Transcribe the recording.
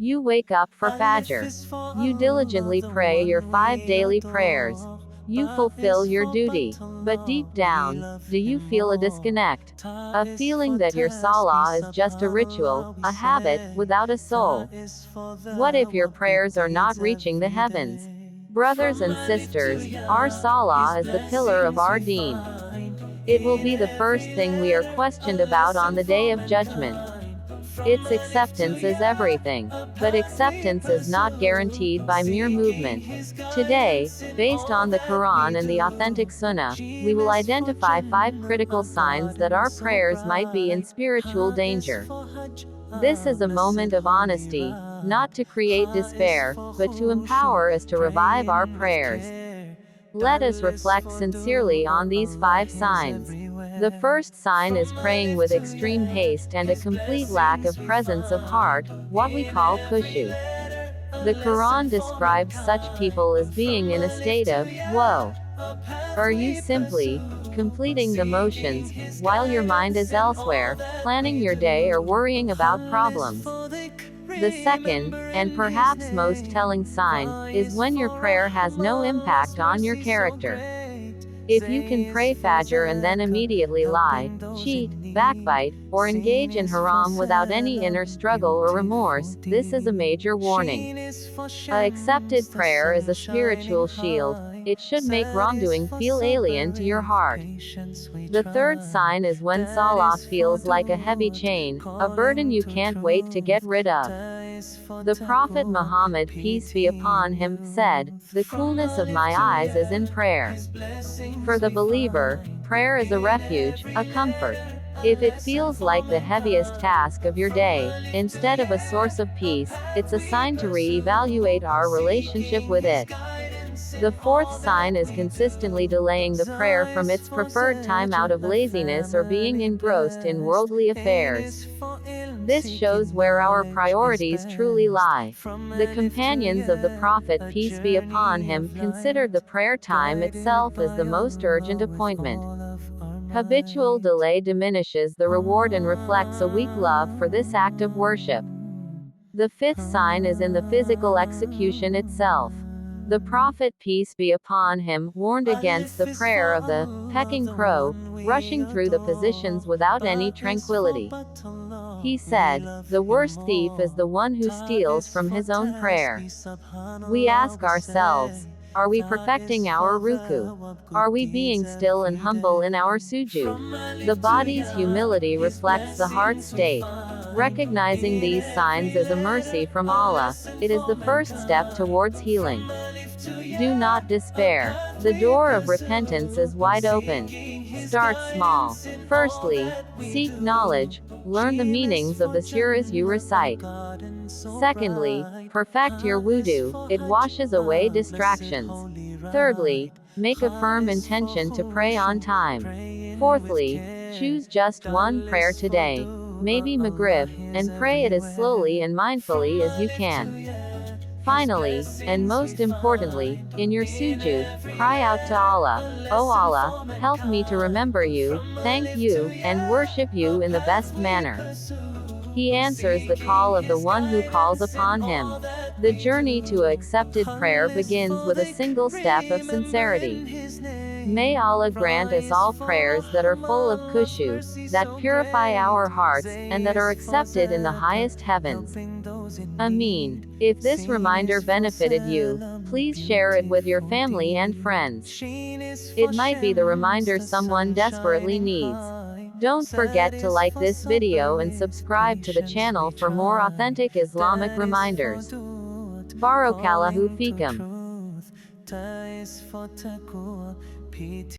You wake up for Fajr. You diligently pray your 5 daily prayers. You fulfill your duty. But deep down, do you feel a disconnect? A feeling that your Salah is just a ritual, a habit, without a soul? What if your prayers are not reaching the heavens? Brothers and sisters, our Salah is the pillar of our deen. It will be the first thing we are questioned about on the Day of Judgment. Its acceptance is everything. But acceptance is not guaranteed by mere movement. Today, based on the Quran and the authentic Sunnah, we will identify 5 critical signs that our prayers might be in spiritual danger. This is a moment of honesty, not to create despair, but to empower us to revive our prayers. Let us reflect sincerely on these 5 signs. The first sign is praying with extreme haste and a complete lack of presence of heart, what we call Khushu. The Quran describes such people as being in a state of woe. Are you simply completing the motions, while your mind is elsewhere, planning your day or worrying about problems? The second, and perhaps most telling sign, is when your prayer has no impact on your character. If you can pray Fajr and then immediately lie, cheat, backbite, or engage in haram without any inner struggle or remorse, this is a major warning. A accepted prayer is a spiritual shield. It should make wrongdoing feel alien to your heart. The third sign is when Salah feels like a heavy chain, a burden you can't wait to get rid of. The Prophet Muhammad, peace be upon him, said, "The coolness of my eyes is in prayer." For the believer, prayer is a refuge, a comfort. If it feels like the heaviest task of your day, instead of a source of peace, it's a sign to re-evaluate our relationship with it. The fourth sign is consistently delaying the prayer from its preferred time out of laziness or being engrossed in worldly affairs. This shows where our priorities truly lie. The companions of the Prophet, peace be upon him, considered the prayer time itself as the most urgent appointment. Habitual delay diminishes the reward and reflects a weak love for this act of worship. The fifth sign is in the physical execution itself. The Prophet, peace be upon him, warned against the prayer of the pecking crow, rushing through the positions without any tranquility. He said, "The worst thief is the one who steals from his own prayer." We ask ourselves, are we perfecting our ruku? Are we being still and humble in our sujud? The body's humility reflects the heart state. Recognizing these signs as a mercy from Allah, it is the first step towards healing. Do not despair. The door of repentance is wide open. Start small. Firstly, seek knowledge. Learn the meanings of the surahs you recite. Secondly, perfect your wudu. It washes away distractions. Thirdly, make a firm intention to pray on time. Fourthly, choose just one prayer today, maybe Maghrib, and pray it as slowly and mindfully as you can. Finally, and most importantly, in your sujud, cry out to Allah, "O Allah, help me to remember you, thank you, and worship you in the best manner." He answers the call of the one who calls upon him. The journey to accepted prayer begins with a single step of sincerity. May Allah grant us all prayers that are full of khushu, that purify our hearts, and that are accepted in the highest heavens. Ameen. If this reminder benefited you, please share it with your family and friends. It might be the reminder someone desperately needs. Don't forget to like this video and subscribe to the channel for more authentic Islamic reminders. Barakallahu feekum.